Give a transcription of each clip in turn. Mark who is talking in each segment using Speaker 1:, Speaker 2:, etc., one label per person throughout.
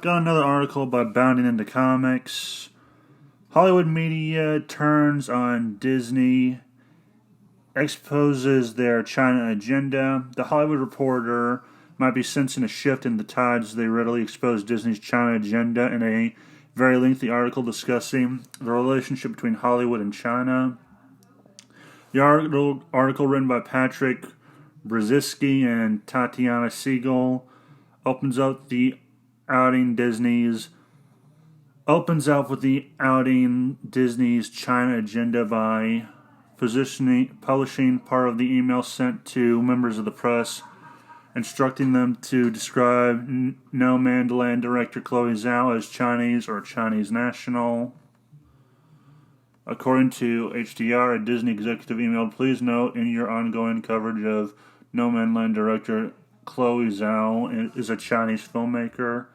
Speaker 1: Got another article by Bounding into Comics. Hollywood media turns on Disney, exposes their China agenda. The Hollywood Reporter might be sensing a shift in the tides as they readily expose Disney's China agenda in a very lengthy article discussing the relationship between Hollywood and China. The article written by Patrick Brzezinski and Tatiana Siegel opens up with the outing Disney's China agenda by publishing part of the email sent to members of the press, instructing them to describe No Man Land director Chloe Zhao as Chinese or Chinese national. According to HDR, a Disney executive emailed, "Please note in your ongoing coverage of No Man Land director Chloe Zhao is a Chinese filmmaker."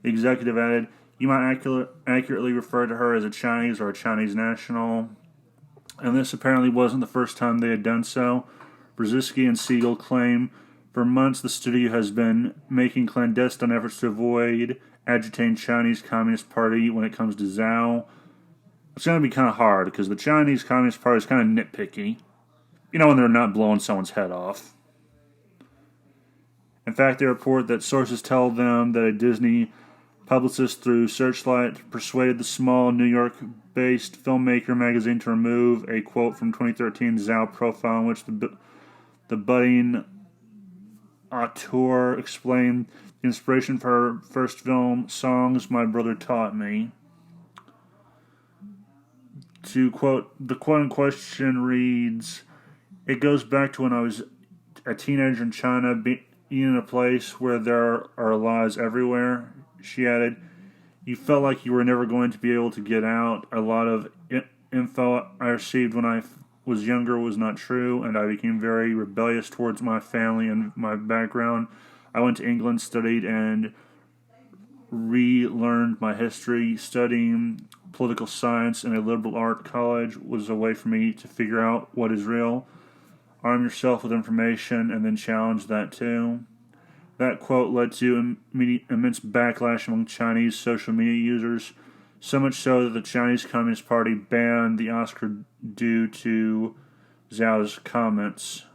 Speaker 1: The executive added, "You might accurately refer to her as a Chinese or a Chinese national." And this apparently wasn't the first time they had done so. Brzezinski and Siegel claim for months the studio has been making clandestine efforts to avoid agitating Chinese Communist Party when it comes to Zhao. It's going to be kind of hard because the Chinese Communist Party is kind of nitpicky. You know when they're not blowing someone's head off. In fact, they report that sources tell them that a Disney publicist through Searchlight persuaded the small New York-based Filmmaker magazine to remove a quote from 2013 Zhao profile in which the budding auteur explained the inspiration for her first film, "Songs My Brother Taught Me." To quote, the quote in question reads, "It goes back to when I was a teenager in China, being in a place where there are lies everywhere." She added, "You felt like you were never going to be able to get out. A lot of info I received when I was younger was not true, and I became very rebellious towards my family and my background. I went to England, studied, and relearned my history. Studying political science in a liberal art college was a way for me to figure out what is real. Arm yourself with information and then challenge that too." That quote led to immense backlash among Chinese social media users, so much so that the Chinese Communist Party banned the Oscar due to Zhao's comments.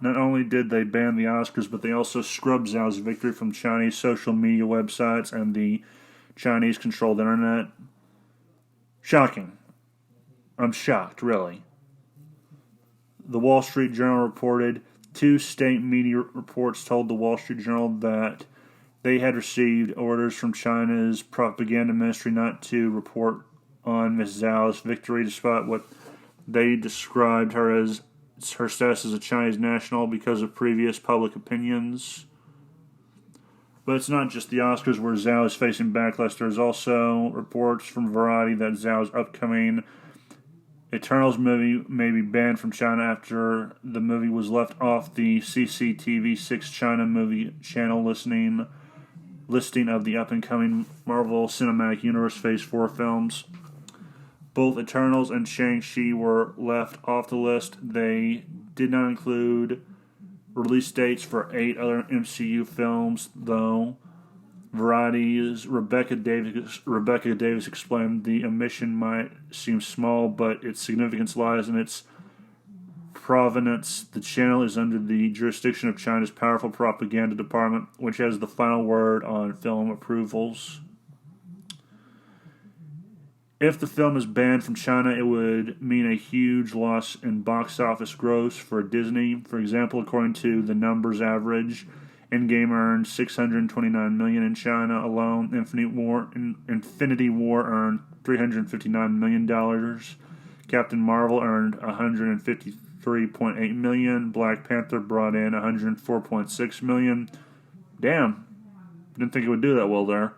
Speaker 1: Not only did they ban the Oscars, but they also scrubbed Zhao's victory from Chinese social media websites and the Chinese-controlled internet. Shocking. I'm shocked, really. The Wall Street Journal reported, two state media reports told the Wall Street Journal that they had received orders from China's propaganda ministry not to report on Ms. Zhao's victory, despite what they described her status as a Chinese national because of previous public opinions. But it's not just the Oscars where Zhao is facing backlash. There's also reports from Variety that Zhao's upcoming Eternals movie may be banned from China after the movie was left off the CCTV6 China movie channel listing of the up-and-coming Marvel Cinematic Universe Phase 4 films. Both Eternals and Shang-Chi were left off the list. They did not include release dates for 8 other MCU films, though. Variety's Rebecca Davis explained the omission might seem small, but its significance lies in its provenance. The channel is under the jurisdiction of China's powerful propaganda department, which has the final word on film approvals. If the film is banned from China, it would mean a huge loss in box office gross for Disney. For example, according to the numbers average, Endgame earned $629 million in China alone. Infinity War earned $359 million. Captain Marvel earned $153.8 million. Black Panther brought in $104.6 million. Damn, didn't think it would do that well there.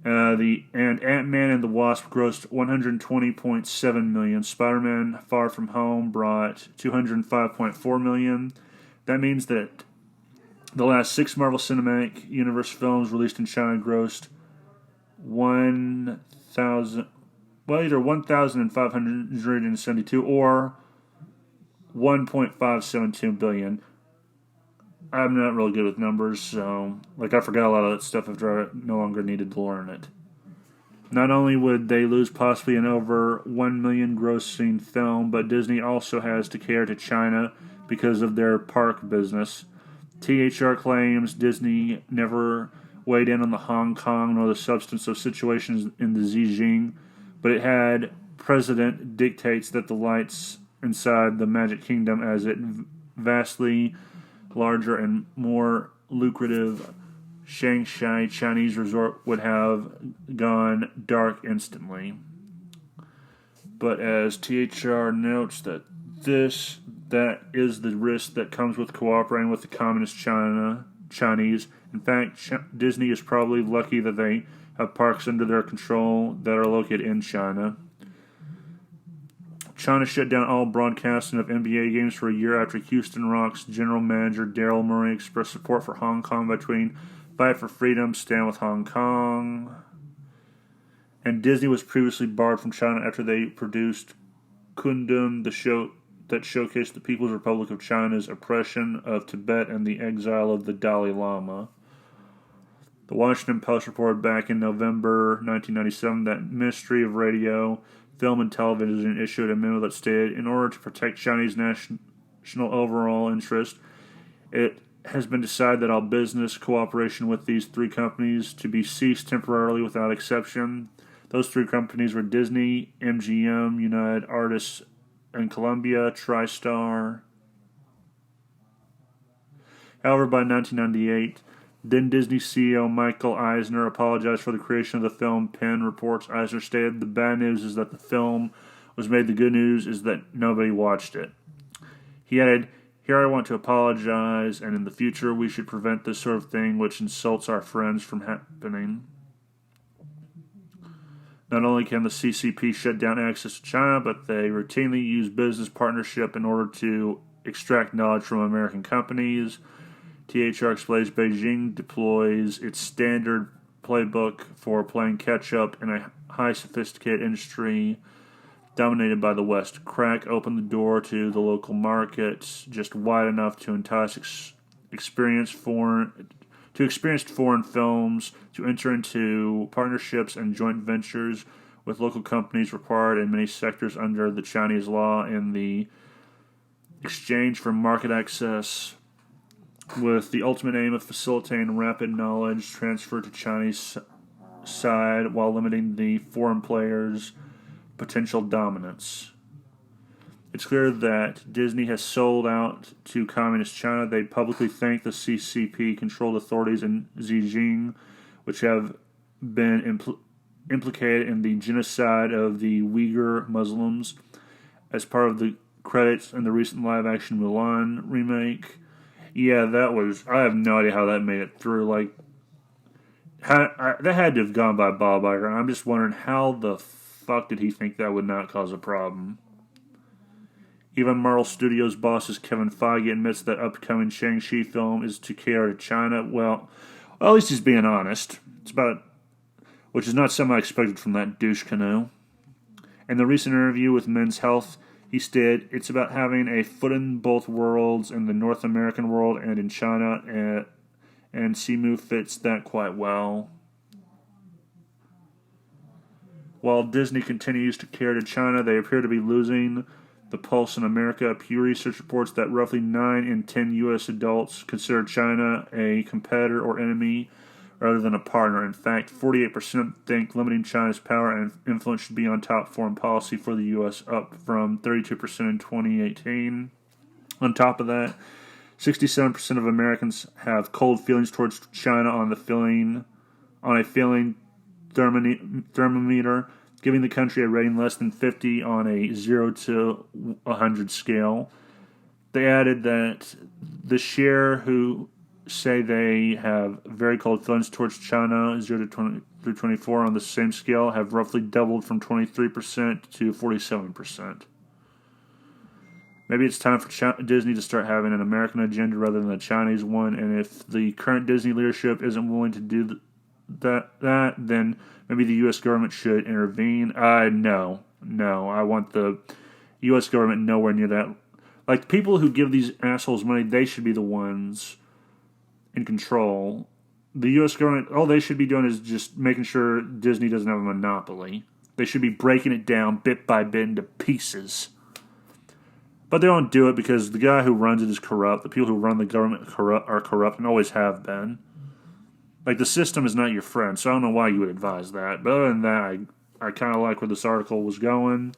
Speaker 1: And Ant-Man and the Wasp grossed $120.7 million. Spider-Man: Far From Home brought $205.4 million. That means that the last 6 Marvel Cinematic Universe films released in China grossed either 1,572 or $1.572 billion. I'm not real good with numbers, so I forgot a lot of that stuff after I no longer needed to learn it. Not only would they lose possibly an over 1 million grossing film, but Disney also has to cater to China because of their park business. THR claims Disney never weighed in on the Hong Kong nor the substance of situations in the Xijing, but it had precedent dictates that the lights inside the Magic Kingdom as it vastly larger and more lucrative Shanghai Chinese resort would have gone dark instantly. But as THR notes that is the risk that comes with cooperating with the communist Chinese. In fact, Disney is probably lucky that they have parks under their control that are located in China. China shut down all broadcasting of NBA games for a year after Houston Rockets general manager Daryl Morey expressed support for Hong Kong by tweeting, "Fight for freedom, stand with Hong Kong." And Disney was previously barred from China after they produced Kundun, the show that showcased the People's Republic of China's oppression of Tibet and the exile of the Dalai Lama. The Washington Post reported back in November 1997 that Ministry of Radio, Film and Television issued a memo that stated, in order to protect Chinese national overall interest, it has been decided that all business cooperation with these three companies to be ceased temporarily without exception. Those three companies were Disney, MGM, United Artists and Columbia, TriStar. However, by 1998, then Disney CEO Michael Eisner apologized for the creation of the film. Penn reports Eisner stated, "The bad news is that the film was made. The good news is that nobody watched it." He added, "Here I want to apologize, and in the future we should prevent this sort of thing which insults our friends from happening." Not only can the CCP shut down access to China, but they routinely use business partnership in order to extract knowledge from American companies. THR explains Beijing deploys its standard playbook for playing catch-up in a high-sophisticated industry dominated by the West. Crack open the door to the local markets just wide enough to entice experienced foreign films to enter into partnerships and joint ventures with local companies required in many sectors under the Chinese law in the exchange for market access, with the ultimate aim of facilitating rapid knowledge transfer to Chinese side while limiting the foreign players' potential dominance. It's clear that Disney has sold out to Communist China. They publicly thank the CCP-controlled authorities in Xijing, which have been implicated in the genocide of the Uyghur Muslims, as part of the credits in the recent live-action Mulan remake. Yeah, that was... I have no idea how that made it through. That had to have gone by Bob Iger. I'm just wondering how the fuck did he think that would not cause a problem? Even Marvel Studios bosses Kevin Feige admits that upcoming Shang-Chi film is to cater to China. Well, at least he's being honest. It's about... which is not something I expected from that douche canoe. In the recent interview with Men's Health, he stated, "It's about having a foot in both worlds, in the North American world and in China, and Simu fits that quite well." While Disney continues to cater to China, they appear to be losing the pulse in America. Pew Research reports that roughly 9 in 10 U.S. adults consider China a competitor or enemy rather than a partner. In fact, 48% think limiting China's power and influence should be on top foreign policy for the U.S., up from 32% in 2018. On top of that, 67% of Americans have cold feelings towards China on a feeling thermometer, giving the country a rating less than 50 on a 0 to 100 scale. They added that the share who say they have very cold feelings towards China, 0 to 20 through 24 on the same scale, have roughly doubled from 23% to 47%. Maybe it's time for Disney to start having an American agenda rather than a Chinese one, and if the current Disney leadership isn't willing to do that, then maybe the U.S. government should intervene. No, I want the U.S. government nowhere near that. Like, the people who give these assholes money, they should be the ones in control. The U.S. government, all they should be doing is just making sure Disney doesn't have a monopoly. They should be breaking it down bit by bit into pieces. But they don't do it because the guy who runs it is corrupt. The people who run the government are corrupt and always have been. Like, the system is not your friend, so I don't know why you would advise that. But other than that, I kind of like where this article was going.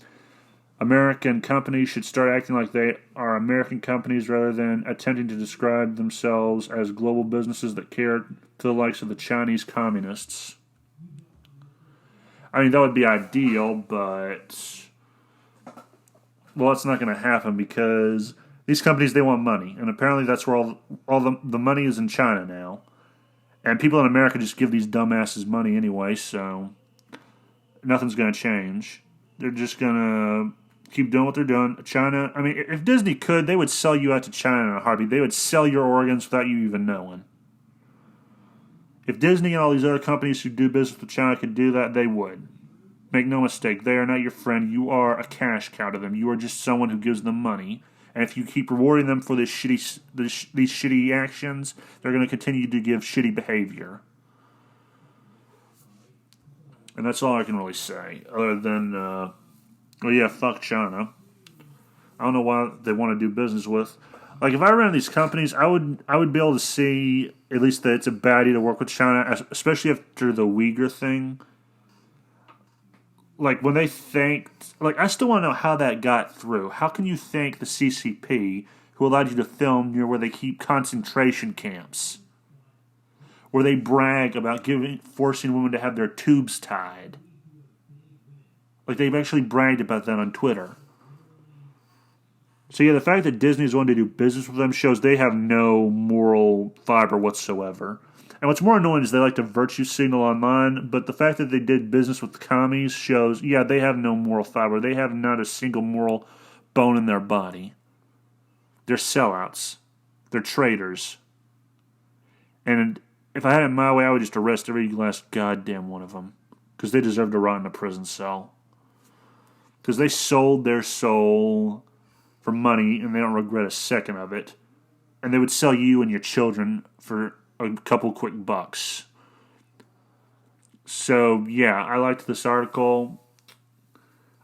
Speaker 1: American companies should start acting like they are American companies rather than attempting to describe themselves as global businesses that care to the likes of the Chinese communists. I mean, that would be ideal, but, well, it's not going to happen because these companies, they want money. And apparently that's where all the money is in China now. And people in America just give these dumbasses money anyway, so nothing's going to change. They're just going to keep doing what they're doing. China, I mean, if Disney could, they would sell you out to China in a heartbeat. They would sell your organs without you even knowing. If Disney and all these other companies who do business with China could do that, they would. Make no mistake, they are not your friend. You are a cash cow to them. You are just someone who gives them money. And if you keep rewarding them for these shitty actions, they're going to continue to give shitty behavior. And that's all I can really say. Other than, fuck China. I don't know why they want to do business with. Like, if I ran these companies, I would be able to see at least that it's a bad idea to work with China, especially after the Uyghur thing. Like, when they thanked... Like, I still want to know how that got through. How can you thank the CCP, who allowed you to film near where they keep concentration camps? Where they brag about forcing women to have their tubes tied. Like, they've actually bragged about that on Twitter. So, yeah, the fact that Disney is wanting to do business with them shows they have no moral fiber whatsoever. And what's more annoying is they like to virtue signal online, but the fact that they did business with the commies shows, yeah, they have no moral fiber. They have not a single moral bone in their body. They're sellouts. They're traitors. And if I had it my way, I would just arrest every last goddamn one of them. Because they deserve to rot in a prison cell. Because they sold their soul for money, and they don't regret a second of it. And they would sell you and your children for a couple quick bucks. So, yeah, I liked this article.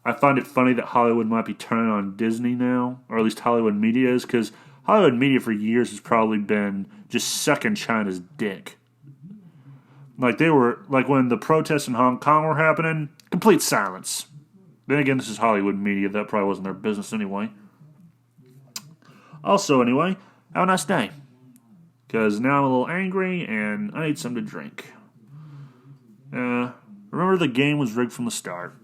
Speaker 1: I find it funny that Hollywood might be turning on Disney now, or at least Hollywood media is, because Hollywood media for years has probably been just sucking China's dick. Like, when the protests in Hong Kong were happening, complete silence. Then again, this is Hollywood media. That probably wasn't their business anyway. Also, anyway, have a nice day. Because now I'm a little angry and I need something to drink. Remember, the game was rigged from the start.